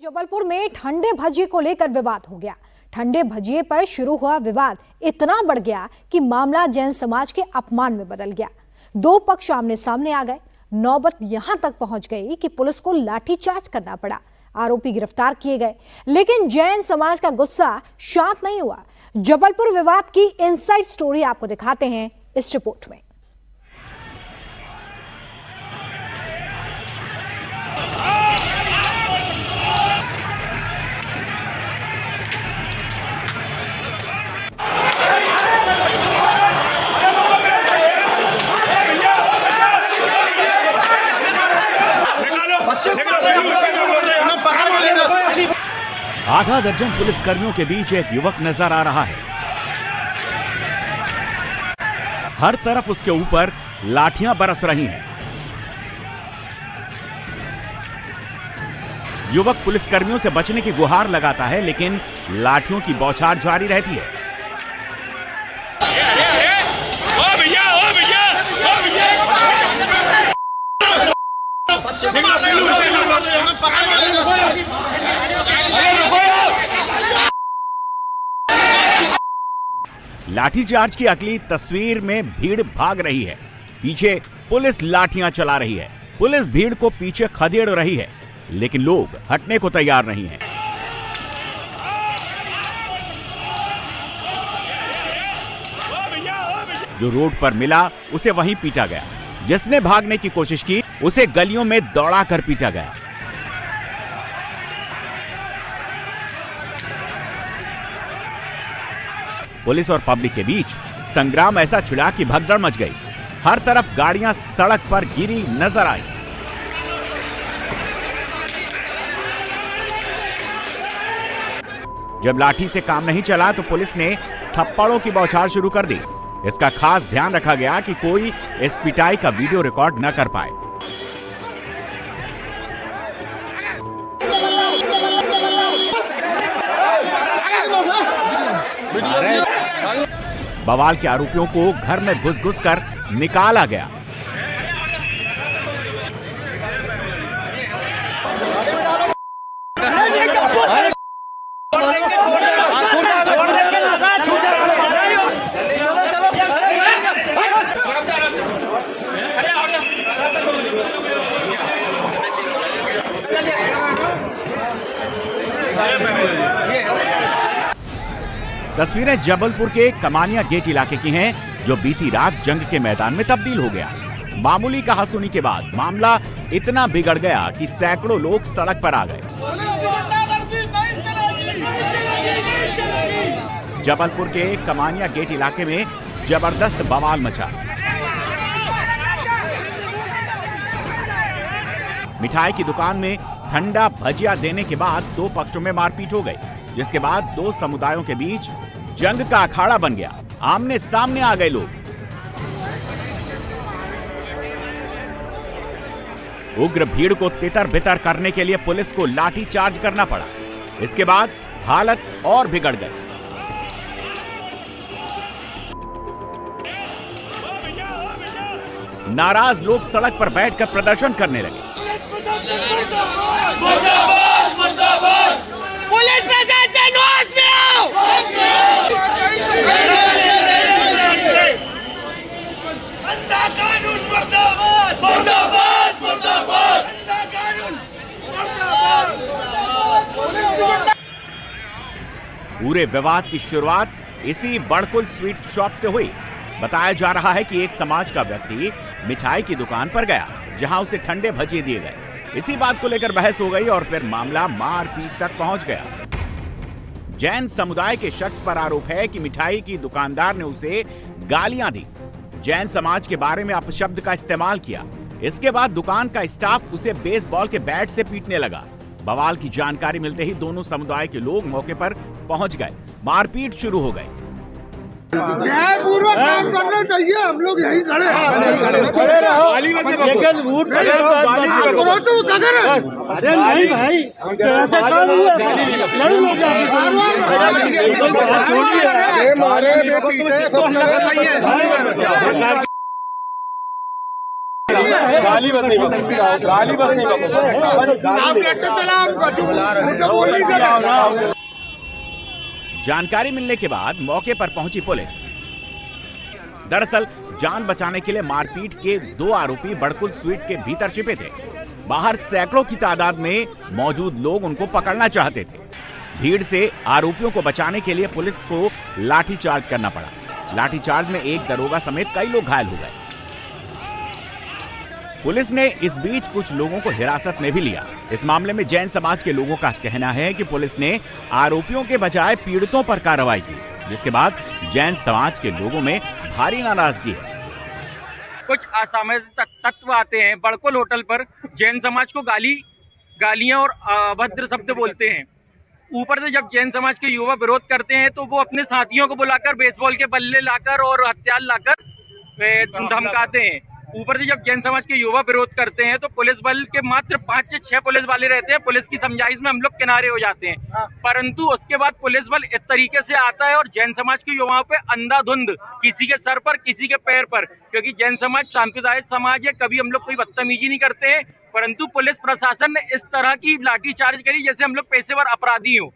जबलपुर में ठंडे भजिए को लेकर विवाद हो गया। ठंडे भजिए पर शुरू हुआ विवाद इतना बढ़ गया कि मामला जैन समाज के अपमान में बदल गया। दो पक्ष आमने सामने आ गए। नौबत यहां तक पहुंच गई कि पुलिस को लाठीचार्ज करना पड़ा। आरोपी गिरफ्तार किए गए, लेकिन जैन समाज का गुस्सा शांत नहीं हुआ। जबलपुर विवाद की इनसाइड स्टोरी आपको दिखाते हैं इस रिपोर्ट में। आधा दर्जन पुलिसकर्मियों के बीच एक युवक नजर आ रहा है। हर तरफ उसके ऊपर लाठियां बरस रही हैं। युवक पुलिसकर्मियों से बचने की गुहार लगाता है, लेकिन लाठियों की बौछार जारी रहती है। लाठीचार्ज की अगली तस्वीर में भीड़ भाग रही है। पीछे पुलिस लाठियां चला रही है। पुलिस भीड़ को पीछे खदेड़ रही है, लेकिन लोग हटने को तैयार नहीं हैं। जो रोड पर मिला उसे वहीं पीटा गया। जिसने भागने की कोशिश की उसे गलियों में दौड़ा कर पीटा गया। पुलिस और पब्लिक के बीच संग्राम ऐसा छिड़ा कि भगदड़ मच गई। हर तरफ गाड़ियां सड़क पर गिरी नजर आई। जब लाठी से काम नहीं चला तो पुलिस ने थप्पड़ों की बौछार शुरू कर दी। इसका खास ध्यान रखा गया कि कोई इस पिटाई का वीडियो रिकॉर्ड न कर पाए। बवाल के आरोपियों को घर में घुस-घुस कर निकाला गया। तस्वीरें जबलपुर के कमानिया गेट इलाके की हैं, जो बीती रात जंग के मैदान में तब्दील हो गया। मामूली कहासुनी के बाद मामला इतना बिगड़ गया कि सैकड़ों लोग सड़क पर आ गए। जबलपुर के कमानिया गेट इलाके में जबरदस्त बवाल मचा। मिठाई की दुकान में ठंडा भजिया देने के बाद दो पक्षों में मारपीट हो गई, जिसके बाद दो समुदायों के बीच जंग का अखाड़ा बन गया। आमने सामने आ गए लोग। उग्र भीड़ को तितर बितर करने के लिए पुलिस को लाठी चार्ज करना पड़ा। इसके बाद हालत और बिगड़ गई। नाराज लोग सड़क पर बैठकर प्रदर्शन करने लगे। पुलिस प्रशासन होश में आओ! अंधा कानून मुर्दाबाद! मुर्दाबाद! मुर्दाबाद! अंधा कानून मुर्दाबाद! पूरे विवाद की शुरुआत इसी बड़कुल स्वीट शॉप से हुई। बताया जा रहा है कि एक समाज का व्यक्ति मिठाई की दुकान पर गया, जहां उसे ठंडे भजिए दिए गए। इसी बात को लेकर बहस हो गई और फिर मामला मारपीट तक पहुंच गया। जैन समुदाय के शख्स पर आरोप है कि मिठाई की दुकानदार ने उसे गालियां दी, जैन समाज के बारे में अपशब्द का इस्तेमाल किया। इसके बाद दुकान का स्टाफ उसे बेसबॉल के बैट से पीटने लगा। बवाल की जानकारी मिलते ही दोनों समुदाय के लोग मौके पर पहुंच गए। मारपीट शुरू हो गई। न्यायपूर्वक काम करना चाहिए। हम लोग यही खड़े हैं। अरे नहीं भाई, ऐसा काम हुआ नहीं होगा। चाहिए। गाली बस नहीं बको, गाली बस नहीं बको। आप कहते चला हमको चुप मुझे बोल नहीं सकते। जानकारी मिलने के बाद मौके पर पहुंची पुलिस। दरअसल जान बचाने के लिए मारपीट के 2 आरोपी बड़कुल स्वीट के भीतर छिपे थे। बाहर सैकड़ों की तादाद में मौजूद लोग उनको पकड़ना चाहते थे। भीड़ से आरोपियों को बचाने के लिए पुलिस को लाठीचार्ज करना पड़ा। लाठीचार्ज में एक दरोगा समेत कई लोग घायल हो गए। पुलिस ने इस बीच कुछ लोगों को हिरासत में भी लिया। इस मामले में जैन समाज के लोगों का कहना है कि पुलिस ने आरोपियों के बजाय पीड़ितों पर कार्रवाई की, जिसके बाद जैन समाज के लोगों में भारी नाराजगी है। कुछ असामाजिक तत्व आते हैं बड़कुल होटल पर, जैन समाज को गालियां और अभद्र शब्द बोलते हैं। ऊपर से जब जैन समाज के युवा विरोध करते हैं तो वो अपने साथियों को बुलाकर बेसबॉल के बल्ले लाकर और हथियार लाकर धमकाते हैं। ऊपर से जब जैन समाज के युवा विरोध करते हैं तो पुलिस बल के मात्र 5 से 6 पुलिस वाले रहते हैं। पुलिस की समझाइश में हम लोग किनारे हो जाते हैं, परंतु उसके बाद पुलिस बल इस तरीके से आता है और जैन समाज के युवाओं पे अंधाधुंध, किसी के सर पर किसी के पैर पर, क्योंकि जैन समाज सांप्रदायिक समाज है, कभी हम लोग कोई बदतमीजी नहीं करते हैं, परंतु पुलिस प्रशासन ने इस तरह की लाठीचार्ज करी जैसे हम लोग पेशेवर अपराधी हो।